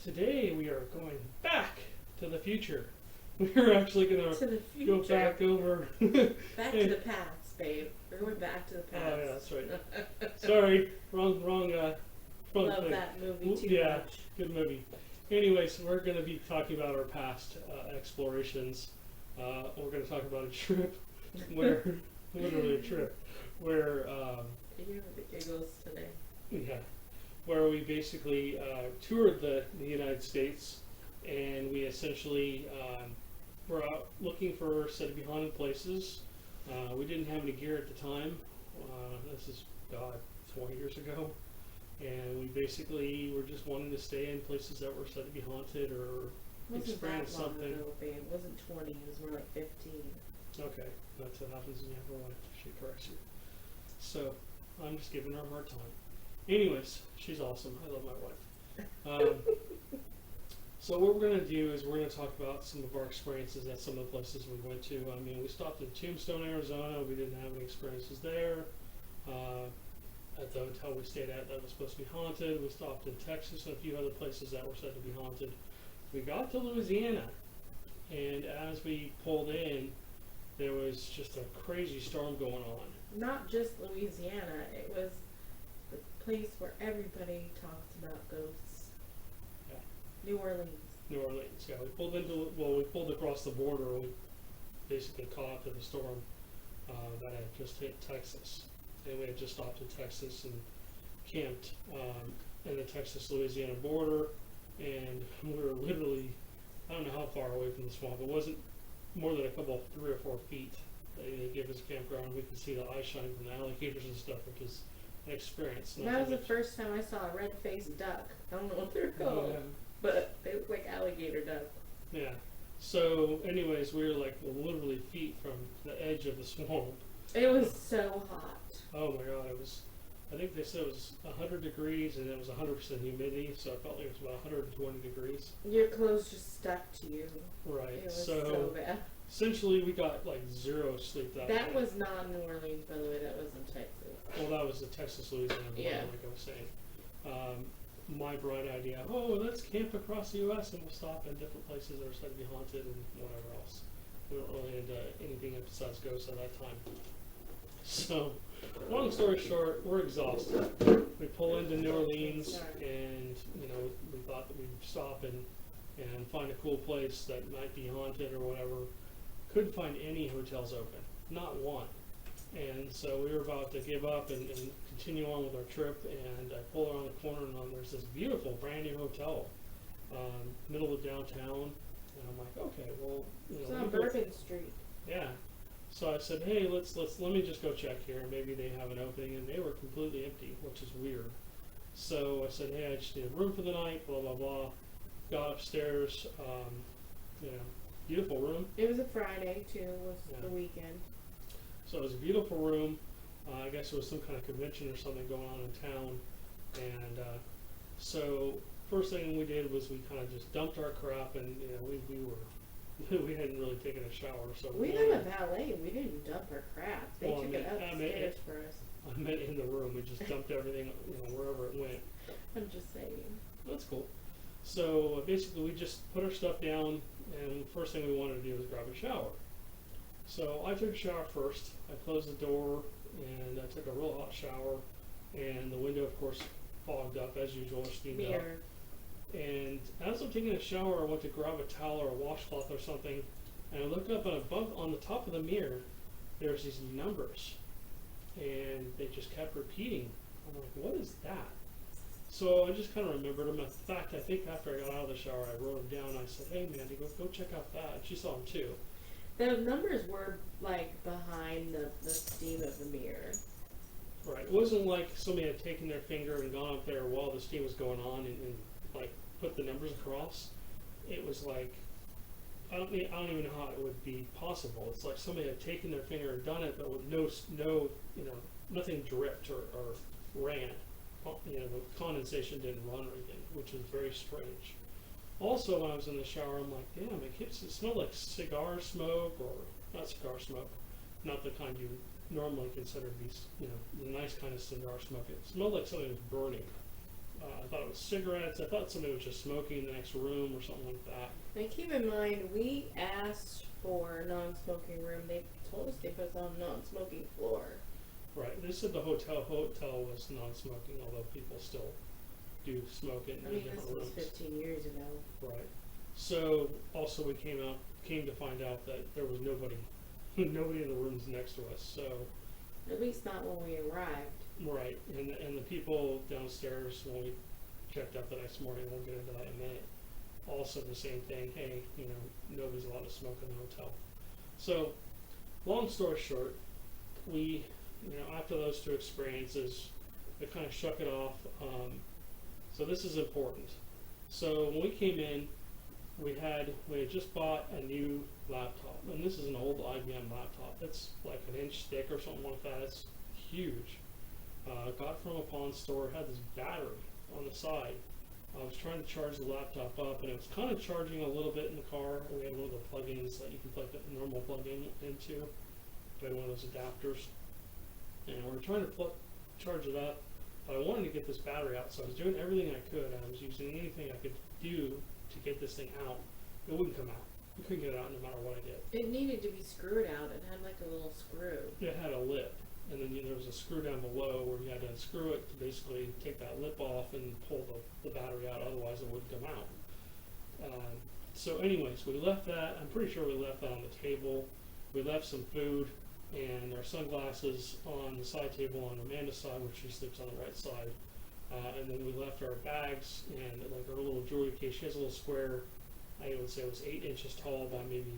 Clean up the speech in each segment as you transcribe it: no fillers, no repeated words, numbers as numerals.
Today we are going back to the future. We're actually going To the to future. go back over. Back to the past, babe. We're going back to the past. Oh yeah, that's right. Sorry, wrong. Love thing. that movie too Yeah, much. good movie. Anyways, we're going to be talking about our past explorations. We're going to talk about a trip where, literally a trip, where, You have the giggles today. yeah, where we basically toured the United States, and we essentially were out looking for said to be haunted places. We didn't have any gear at the time. This is, God, 20 years ago. And we basically were just wanting to stay in places that were said to be haunted or experience something. Ago, babe. It wasn't 20. It was more like 15. Okay, that's what happens when you have a wife. She corrects you. So, I'm just giving her a hard time. Anyways, she's awesome. I love my wife. So what we're going to do is we're going to talk about some of our experiences at some of the places we went to. I mean, we stopped in Tombstone, Arizona. We didn't have any experiences there. At the hotel we stayed at that was supposed to be haunted. We stopped in Texas and a few other places that were said to be haunted. We got to Louisiana, and as we pulled in, there was just a crazy storm going on. Not just Louisiana. It was the place where everybody talks about ghosts. Yeah. New Orleans. New Orleans, yeah. We pulled across the border. We basically caught up to the storm that had just hit Texas. And we had just stopped in Texas and camped in the Texas-Louisiana border. And we were literally, I don't know how far away from the swamp. It wasn't more than 3 or 4 feet. They gave us a campground. We could see the eye shine from the alligators and stuff, which is an experience. That was the first time I saw a red-faced duck. I don't know what they're called, but they look like alligator duck. Yeah. So, anyways, we were like literally feet from the edge of the swamp. It was so hot. Oh my God, it was, I think they said it was 100 degrees and it was 100% humidity, so I felt like it was about 120 degrees. Your clothes just stuck to you. Right. It was so bad. Essentially, we got like zero sleep that That night. was not New Orleans, by the way. That was in Texas. Well, that was the Texas-Louisiana border, Yeah. like I was saying. My bright idea, let's camp across the U.S. and we'll stop in different places that are said to be haunted and whatever else. We weren't really into anything besides ghosts at that time. So, long story short, we're exhausted. We pull into New Orleans, and we thought that we'd stop and find a cool place that might be haunted or whatever. Couldn't find any hotels open, not one. And so we were about to give up and continue on with our trip, and I pull around the corner, and there's this beautiful brand new hotel, middle of downtown, and I'm like, okay, well, It's on Bourbon Street. Yeah. So I said, hey, let me just go check here. Maybe they have an opening, and they were completely empty, which is weird. So I said, hey, I just need a room for the night, blah, blah, blah. Got upstairs, beautiful room. It was a Friday, too. It was the weekend. So it was a beautiful room. I guess it was some kind of convention or something going on in town. And so first thing we did was we kind of just dumped our crap, and we hadn't really taken a shower. So we had a valet. We didn't dump our crap. They took it upstairs for us. I meant in the room. We just dumped everything, wherever it went. I'm just saying. That's cool. So basically, we just put our stuff down, and the first thing we wanted to do was grab a shower. So I took a shower first. I closed the door, and I took a real hot shower, and the window, of course, fogged up as usual, steamed up. And as I'm taking a shower, I went to grab a towel or a washcloth or something, and I looked up, and above, on the top of the mirror, there's these numbers, and they just kept repeating. I'm like, what is that? So I just kind of remembered them. In fact, I think after I got out of the shower, I wrote them down. I said, hey, Mandy, go check out that. And she saw them too. The numbers were like behind the steam of the mirror. Right. It wasn't like somebody had taken their finger and gone up there while the steam was going on and like put the numbers across. It was like, I don't even know how it would be possible. It's like somebody had taken their finger and done it, but with no nothing dripped or ran. The condensation didn't run or anything, which was very strange. Also, when I was in the shower, I'm like, damn, it smelled like cigar smoke, or not cigar smoke, not the kind you normally consider to be, the nice kind of cigar smoke. It smelled like something was burning. I thought it was cigarettes. I thought somebody was just smoking in the next room or something like that. And keep in mind, we asked for a non-smoking room. They told us they put us on a non-smoking floor. Right. They said the hotel was non-smoking, although people still do smoke in different this rooms. was 15 years ago. Right. So also we came to find out that there was nobody in the rooms next to us. So At least not when we arrived. right, and the people downstairs when we checked out the next morning, we'll get into that in a minute, all said the same thing. Hey, nobody's allowed to smoke in the hotel. So, long story short, we, after those two experiences, we kind of shook it off. So this is important. So when we came in, we had just bought a new laptop, and this is an old IBM laptop. It's like an inch thick or something like that. It's huge. Got from a pawn store. Had this battery on the side. I was trying to charge the laptop up, and it was kind of charging a little bit in the car. We had one of the plugins that you can plug the normal plug-in into. We had one of those adapters, and we were trying to charge it up. But I wanted to get this battery out, so I was doing everything I could. I was using anything I could do to get this thing out. It wouldn't come out. We couldn't get it out no matter what I did. It needed to be screwed out. It had like a little screw. It had a lip, and then there was a screw down below where you had to unscrew it to basically take that lip off and pull the battery out. Otherwise, it wouldn't come out. So anyways, we left that. I'm pretty sure we left that on the table. We left some food and our sunglasses on the side table on Amanda's side, which she sleeps on the right side. And then we left our bags and like our little jewelry case. She has a little square, I would say it was 8 inches tall by maybe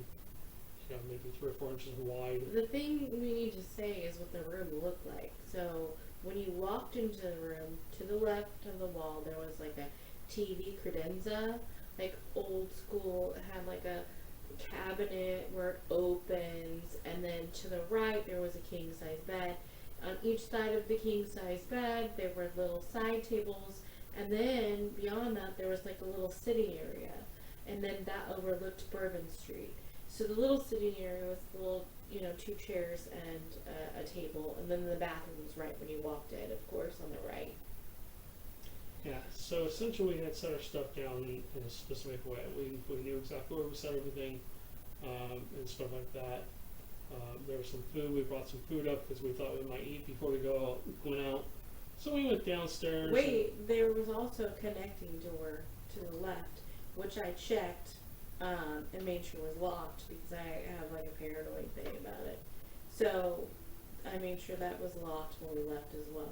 3 or 4 inches wide. The thing we need to say is what the room looked like. So when you walked into the room, to the left of the wall, there was like a TV credenza, like old school. It had like a cabinet where it opens, and then to the right there was a king size bed. On each side of the king size bed there were little side tables, and then beyond that there was like a little sitting area, and then that overlooked Bourbon Street. So the little sitting area was the little 2 chairs and a table, and then the bathroom was right when you walked in, of course, on the right. Yeah, so essentially we had set our stuff down in a specific way. We knew exactly where we set everything and stuff like that. There was some food. We brought some food up because we thought we might eat before we went out. So we went downstairs. Wait, there was also a connecting door to the left, which I checked and made sure was locked because I have like a paranoid thing about it. So I made sure that was locked when we left as well.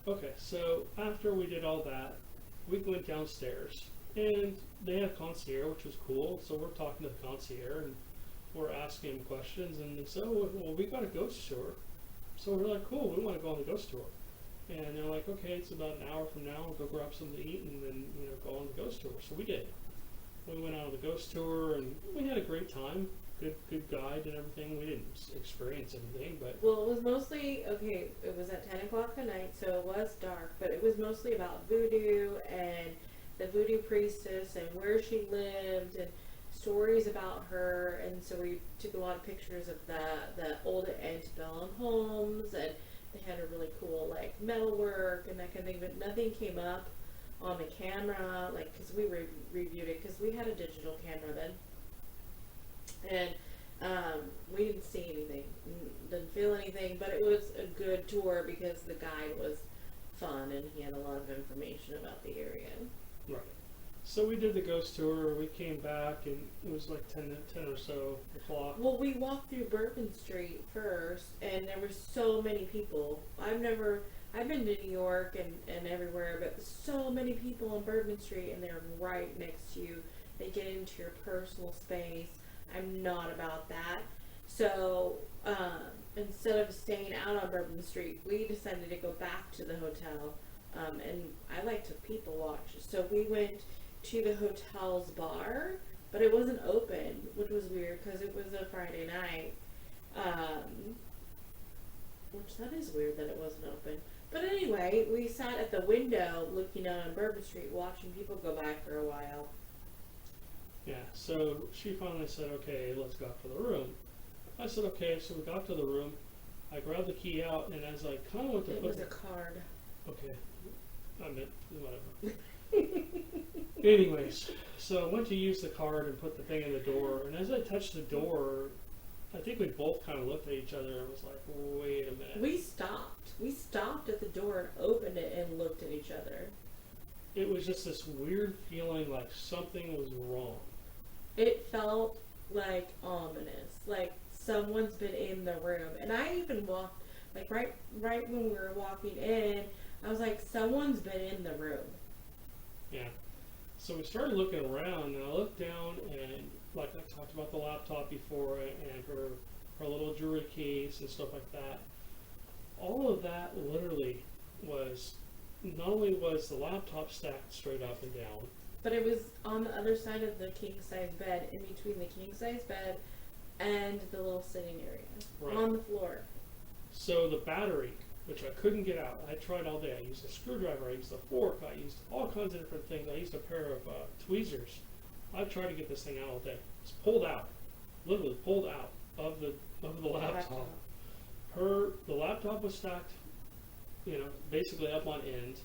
Okay, so after we did all that, we went downstairs, and they had a concierge, which was cool. So we're talking to the concierge, and we're asking him questions, and they said, well, we got a ghost tour. So we're like, cool, we want to go on the ghost tour. And they're like, okay, it's about an hour from now, we'll go grab something to eat, and then go on the ghost tour. So we did. We went on the ghost tour, and we had a great time. Good guide and everything. We didn't experience anything, but well, it was mostly it was at 10 o'clock at night, so it was dark, but it was mostly about voodoo and the voodoo priestess and where she lived and stories about her. And so we took a lot of pictures of the old antebellum homes, and they had a really cool like metalwork and that kind of thing, but nothing came up on the camera, like, because we reviewed it because we had a digital camera then. And we didn't see anything, didn't feel anything, but it was a good tour because the guide was fun and he had a lot of information about the area. right. So we did the ghost tour. We came back, and it was like 10 or so o'clock. Well, we walked through Bourbon Street first, and there were so many people. I've been to New York and everywhere, but so many people on Bourbon Street, and they're right next to you. They get into your personal space. I'm not about that. So instead of staying out on Bourbon Street, we decided to go back to the hotel. And I like to people watch. So we went to the hotel's bar, but it wasn't open, which was weird because it was a Friday night. Which that is weird that it wasn't open. But anyway, we sat at the window looking out on Bourbon Street watching people go by for a while. Yeah, so she finally said, okay, let's go out to the room. I said, okay, so we got to the room. I grabbed the key out, and as I kind of went to It was a card. Okay. I meant whatever. Anyways, so I went to use the card and put the thing in the door, and as I touched the door, I think we both kind of looked at each other and was like, wait a minute. We stopped. We stopped at the door and opened it and looked at each other. It was just this weird feeling like something was wrong. It felt like ominous, like someone's been in the room. And I even walked, like right when we were walking in, I was like, someone's been in the room. Yeah. So we started looking around, and I looked down, and like I talked about the laptop before, and her little jewelry case and stuff like that. All of that literally was, not only was the laptop stacked straight up and down, But it was on the other side of the king size bed, in between the king size bed and the little sitting area. Right. On the floor. so the battery, which I couldn't get out, I tried all day. I used a screwdriver, I used a fork, I used all kinds of different things. I used a pair of tweezers. I tried to get this thing out all day. It's pulled out, literally pulled out of the laptop. The laptop was stacked, basically up on end.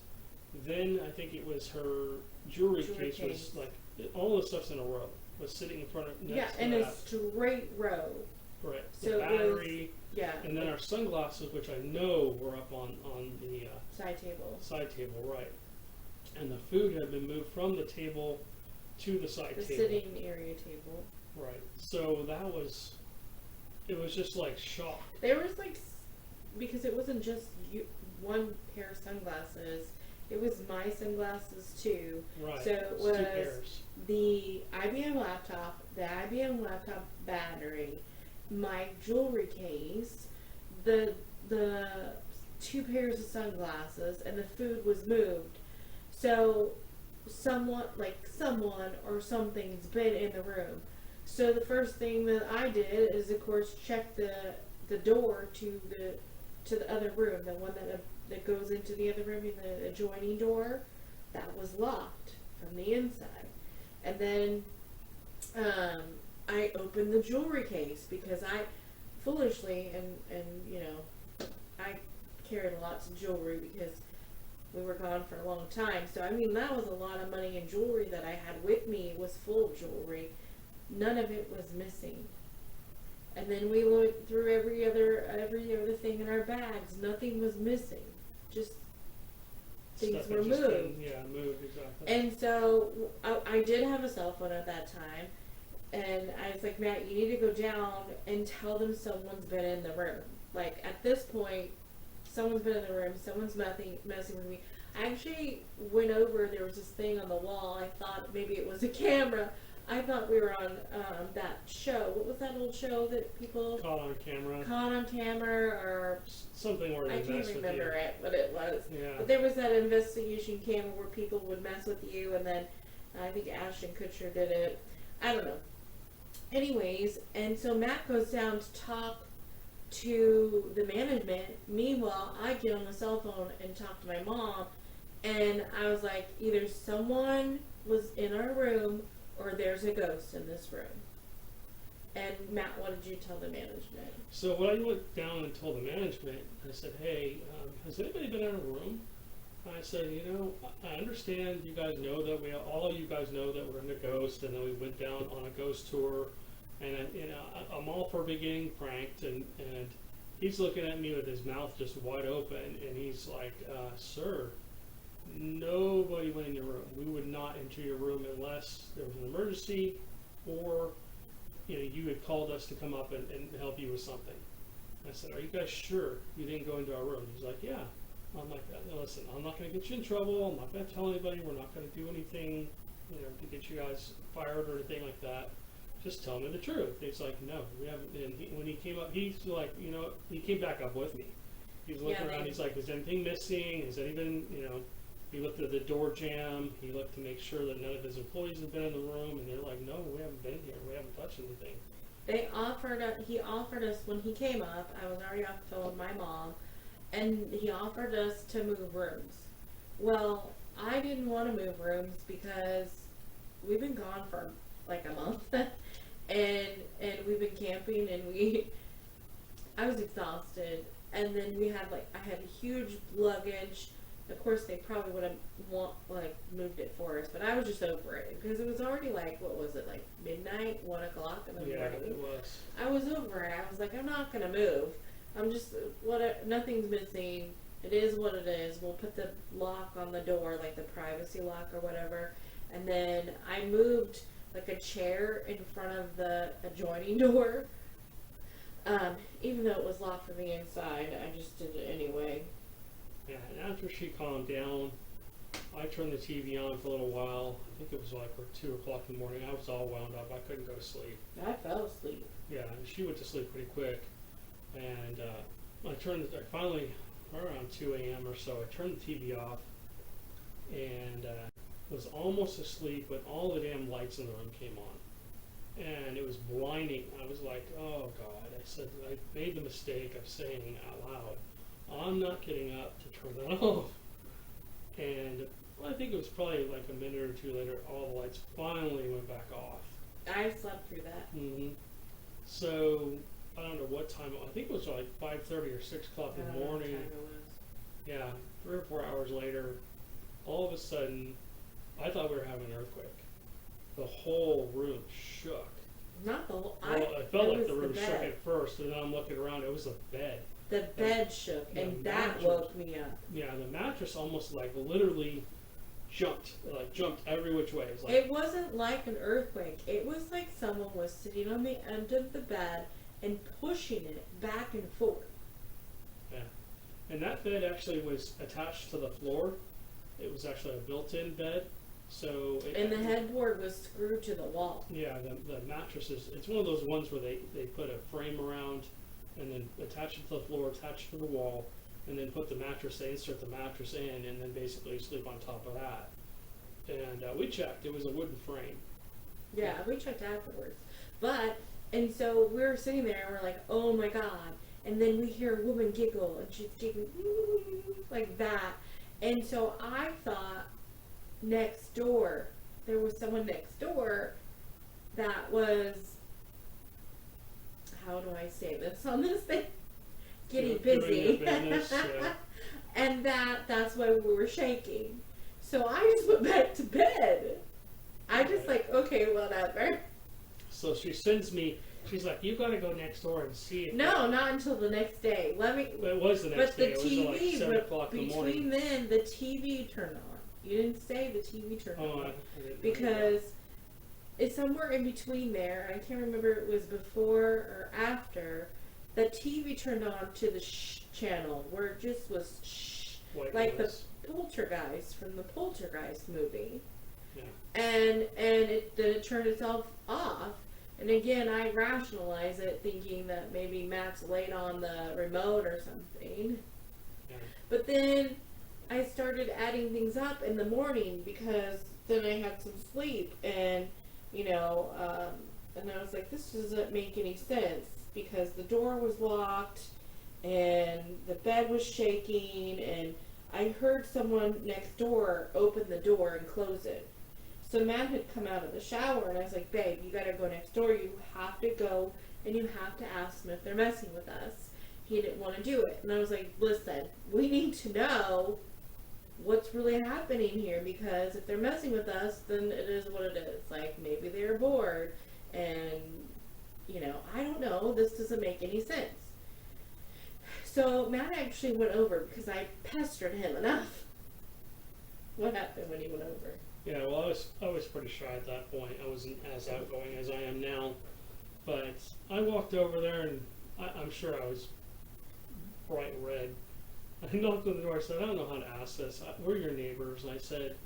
Then I think it was her jewelry case was like all the stuff's in a row. Was sitting in front of next to in that. a straight row. Right. So the battery. Yeah. And then our sunglasses, which I know were up on the side table. Side table, right. And the food had been moved from the table to the side The table. sitting area table. Right. So it was just like shock. There was like, because it wasn't just one pair of sunglasses, it was my sunglasses too. Right. So it It's was 2 pairs. the IBM laptop, the IBM laptop battery, my jewelry case, the 2 pairs of sunglasses, and the food was moved. So someone or something's been in the room. So the first thing that I did is, of course, check the door to the other room, the one that goes into the other room, the adjoining door, that was locked from the inside. And then I opened the jewelry case because I foolishly and I carried lots of jewelry because we were gone for a long time. So I mean, that was a lot of money in jewelry that I had with me. It was full of jewelry. None of it was missing. And then we looked through every other thing in our bags. Nothing was missing. Just things Stuff were had just moved. been, moved, exactly. And so I did have a cell phone at that time. And I was like, Matt, you need to go down and tell them someone's been in the room. Like, at this point, someone's been in the room. Someone's messing with me. I actually went over. There was this thing on the wall. I thought maybe it was a camera. I thought we were on that show. What was that old show that people Caught on camera. Caught on camera, or Something where they I can't mess with remember you. what it was. Yeah. But there was that investigation camera where people would mess with you, and then I think Ashton Kutcher did it. I don't know. Anyways, and so Matt goes down to talk to the management. Meanwhile, I get on the cell phone and talk to my mom, and I was like, either someone was in our room or there's a ghost in this room. And Matt, what did you tell the management? So when I went down and told the management, I said, hey, has anybody been in a room? I said, I understand you guys know that all of you guys know that we're in a ghost, and then we went down on a ghost tour, and I'm all for getting pranked, and he's looking at me with his mouth just wide open, and he's like, sir, nobody went in your room. We would not enter your room unless there was an emergency, or you had called us to come up and help you with something. I said, are you guys sure you didn't go into our room? He's like, yeah. I'm like, listen, I'm not going to get you in trouble. I'm not going to tell anybody. We're not going to do anything, to get you guys fired or anything like that. Just tell me the truth. He's like, no, we haven't. And when he came up, he's like, he came back up with me. He's looking around. He's like, is anything missing? Has anything, he looked at the door jamb. He looked to make sure that none of his employees have been in the room. And they're like, no, we haven't been here. We haven't touched anything. He offered us, when he came up, I was already off the phone with my mom, and he offered us to move rooms. Well, I didn't want to move rooms because we've been gone for like a month, and we've been camping, and I was exhausted, and then I had a huge luggage, Of course, they probably would have moved it for us, but I was just over it because it was already like, what was it, like midnight, 1 o'clock in the Yeah, morning. it was. I was over it. I was like, I'm not gonna move. I'm just nothing's missing. It is what it is. We'll put the lock on the door, like the privacy lock or whatever. And then I moved like a chair in front of the adjoining door. Even though it was locked from the inside, I just did it anyway. Yeah, and after she calmed down, I turned the TV on for a little while. I think it was like 2 o'clock in the morning. I was all wound up. I couldn't go to sleep. I fell asleep. Yeah, and she went to sleep pretty quick. And I finally, around 2 a.m. or so, I turned the TV off and was almost asleep when all the damn lights in the room came on. And it was blinding. I was like, oh God. I said, I made the mistake of saying out loud, I'm not getting up to turn that off. And I think it was probably like a minute or two later, all the lights finally went back off. I slept through that. Mm-hmm. So I don't know what time. I think it was like 5:30 or 6 o'clock in the morning. What time it was. Yeah, 3 or 4 hours later, all of a sudden, I thought we were having an earthquake. The whole room shook. Not the whole. Well, I felt like the room bed. shook at first, and then I'm looking around. It was a bed. The bed shook, and that mattress woke me up. Yeah, the mattress almost like literally jumped every which way. It was like, It wasn't like an earthquake. It was like someone was sitting on the end of the bed and pushing it back and forth. yeah. And that bed actually was attached to the floor. It was actually a built-in bed. So And the headboard was screwed to the wall. Yeah, the mattress it's one of those ones where they put a frame around and then attach it to the floor, attach it to the wall, and then put the mattress, they insert the mattress in, and then basically sleep on top of that. And we checked, it was a wooden frame. Yeah, we checked afterwards. And so we were sitting there and we're like, oh my God. And then we hear a woman giggle and she's giggling like that. And so I thought next door, there was someone next door that was, how do I say this on this thing? Getting busy. Business, And that's why we were shaking. So I just went back to bed. I just like, okay, whatever. So she sends me, she's like, you gotta go next door and see if No, not until the next day. it was the next But the day. It was like TV, 7 o'clock in the morning. between then, the TV turned on. You didn't say the TV turned Oh, on. I didn't Because it's somewhere in between there. I can't remember if it was before or after. The TV turned on to the channel where it just was White like noise. the Poltergeist from the Poltergeist movie. Yeah. And then it turned itself off. And again, I rationalize it thinking that maybe Matt's late on the remote or something. Yeah. But then I started adding things up in the morning because then I had some sleep and, and I was like, this doesn't make any sense because the door was locked and the bed was shaking and I heard someone next door open the door and close it. So Matt had come out of the shower and I was like, babe, you gotta go next door. You have to go and you have to ask them if they're messing with us. He didn't want to do it. And I was like, listen, we need to know what's really happening here because if they're messing with us, then it is what it is. Like, maybe they're bored and, I don't know. This doesn't make any sense. So Matt actually went over because I pestered him enough. What happened when he went over? Yeah, well, I was pretty shy at that point. I wasn't as outgoing as I am now. But I walked over there, and I'm sure I was bright red. I knocked on the door. I said, I don't know how to ask this. We're your neighbors. And I said,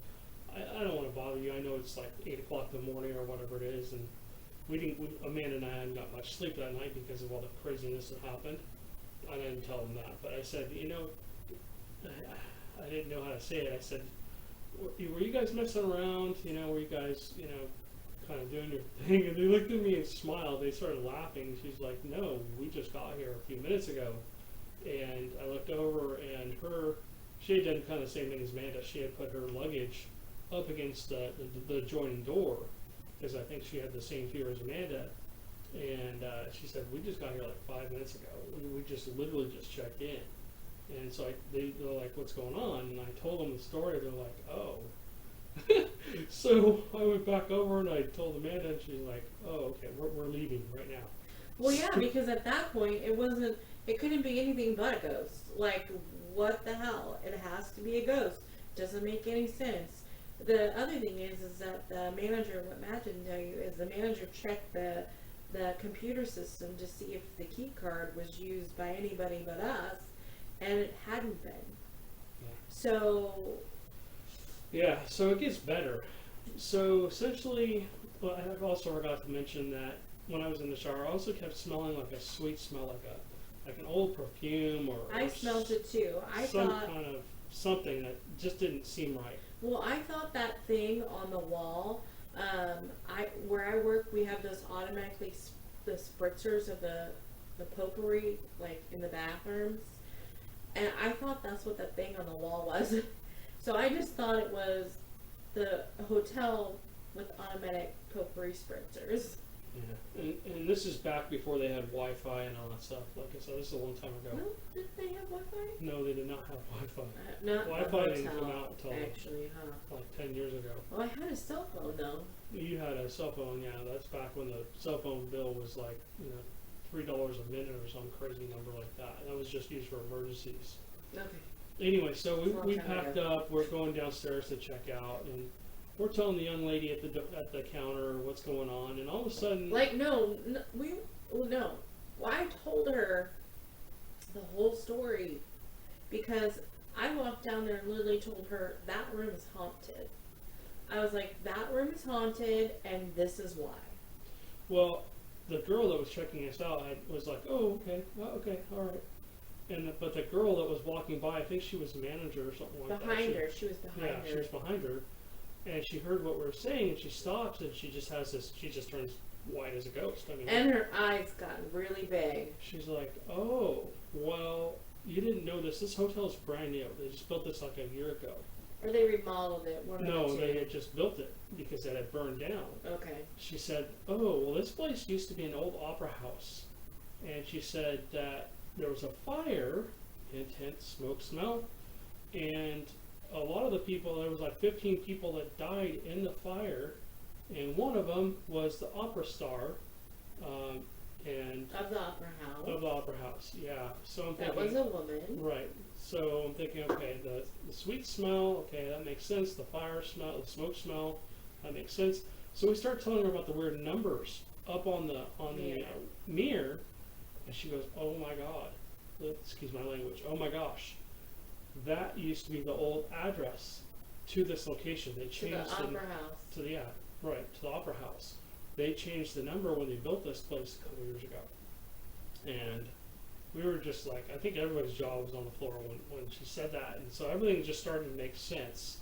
I don't want to bother you. I know it's like 8 o'clock in the morning or whatever it is. And Amanda and I hadn't got much sleep that night because of all the craziness that happened. I didn't tell them that. But I said, I didn't know how to say it. I said, were you guys messing around? Were you guys, kind of doing your thing? And they looked at me and smiled. They started laughing. She's like, no, we just got here a few minutes ago. And I looked over and she had done kind of the same thing as Amanda. She had put her luggage up against the adjoining door because I think she had the same fear as Amanda. And she said, we just got here like 5 minutes ago. We just literally just checked in. And so they're like, what's going on? And I told them the story. They're like, oh. So I went back over and I told Amanda, and she's like, oh, okay, we're leaving right now. Well, yeah, because at that point, it couldn't be anything but a ghost. Like, what the hell? It has to be a ghost. Doesn't make any sense. The other thing is that the manager, what Matt didn't tell you, is the manager checked the computer system to see if the key card was used by anybody but us, and it hadn't been. Yeah. So. Yeah, so it gets better. So essentially, well, I also forgot to mention that when I was in the shower, I also kept smelling like a sweet smell, like an old perfume or I smelled it too. I some thought kind of something that just didn't seem right. Well, I thought that thing on the wall, where I work, we have those automatically the spritzers of the potpourri, like in the bathrooms, and I thought that's what that thing on the wall was. So I just thought it was the hotel with automatic potpourri spritzers. Yeah, and this is back before they had Wi-Fi and all that stuff. Like I said, this is a long time ago. No, did they have Wi-Fi? No, they did not have Wi-Fi. Not Wi-Fi the didn't hotel, come out until actually, huh? like 10 years ago. Well, I had a cell phone though. You had a cell phone, yeah. That's back when the cell phone bill was like, $3 a minute or some crazy number like that. And that was just used for emergencies. Okay. Anyway, so It's a long we time packed ago. up. We're going downstairs to check out, and we're telling the young lady at the counter what's going on, and all of a sudden, Like, no. Well, I told her the whole story because I walked down there and literally told her that room is haunted. I was like, that room is haunted, and this is why. well, the girl that was checking us out was like, oh, okay, all right. But the girl that was walking by, I think she was a manager or something like that. Behind her. She was behind her. Yeah, she was behind her. And she heard what we were saying, and she stops, and she just turns white as a ghost. I mean, And her eyes got really big. she's like, oh, well, you didn't know this. This hotel is brand new. They just built this like a year ago. Or they remodeled it. One No, of the they two. had just built it because it had burned down. Okay. She said, oh, well, this place used to be an old opera house. And she said that there was a fire, hint, smoke smell, and a lot of the people, there was like 15 people that died in the fire, and one of them was the opera star, and Of the opera house. of the opera house, yeah. So I'm That thinking, was a woman. right. So I'm thinking, okay, the sweet smell, okay, that makes sense. The fire smell, the smoke smell, that makes sense. So we start telling her about the weird numbers up on the Yeah. mirror, and she goes, "Oh my God!" Excuse my language. Oh my gosh, that used to be the old address to this location. They To changed the opera house. to the to the opera house. They changed the number when they built this place a couple years ago, and we were just like, I think everybody's jaw was on the floor when she said that, and so everything just started to make sense.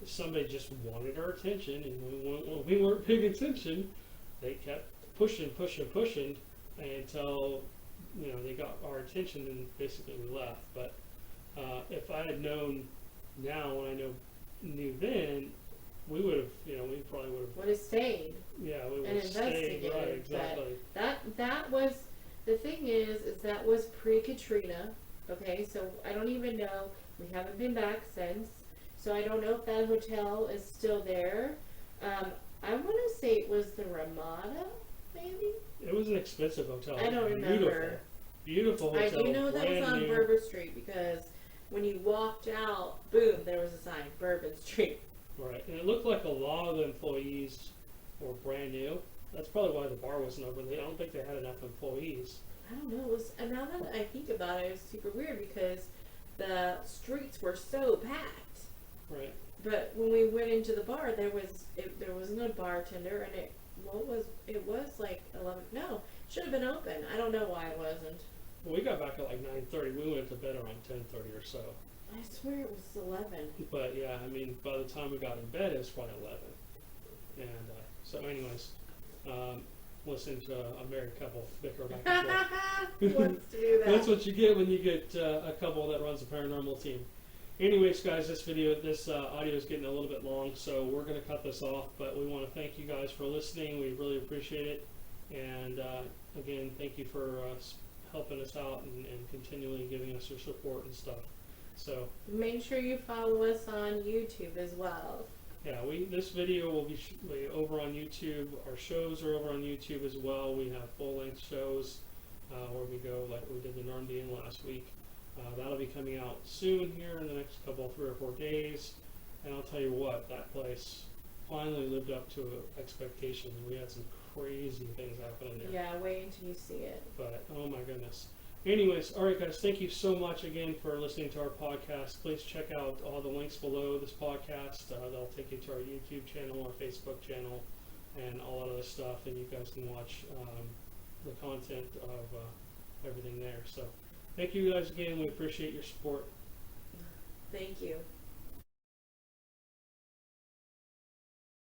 Somebody just wanted our attention, and when we weren't paying attention, they kept pushing until they got our attention, and basically we left. But if I had known now when I knew then, we would have, we probably Would have stayed. yeah, we would And have stayed, investigated. right, exactly. That was, the thing is that was pre-Katrina. Okay, so I don't even know. We haven't been back since. So I don't know if that hotel is still there. I want to say it was the Ramada, maybe? It was an expensive hotel. I don't remember. Beautiful I hotel. do know that was brand on new. Bourbon Street because when you walked out, boom, there was a sign, Bourbon Street. Right, and it looked like a lot of the employees were brand new. That's probably why the bar wasn't open. I don't think they had enough employees. I don't know. And now that I think about it, it was super weird because the streets were so packed. Right. But when we went into the bar, there wasn't a bartender, and it was like 11. No, should have been open. I don't know why it wasn't. Well, we got back at like 9:30. We went to bed around 10:30 or so. I swear it was 11. But yeah, I mean, by the time we got in bed, it was probably 11. And so, anyways, listening to a married couple bicker back and forth. Who wants to do that? That's what you get when you get a couple that runs a paranormal team. Anyways, guys, this audio is getting a little bit long, so we're going to cut this off. But we want to thank you guys for listening. We really appreciate it. And again, thank you for helping us out and continually giving us your support and stuff. So Make sure you follow us on YouTube as well. yeah, this video will be over on YouTube. Our shows are over on YouTube as well. We have full-length shows where we go, like we did the Normandian last week. That'll be coming out soon here in the next 3 or 4 days. And I'll tell you what, that place finally lived up to expectations. We had some crazy things happening there. Yeah, wait until you see it. But oh my goodness. Anyways, all right, guys, thank you so much again for listening to our podcast. Please check out all the links below this podcast. They'll take you to our YouTube channel, our Facebook channel, and all that other stuff. And you guys can watch the content of everything there. So thank you guys again. We appreciate your support. Thank you.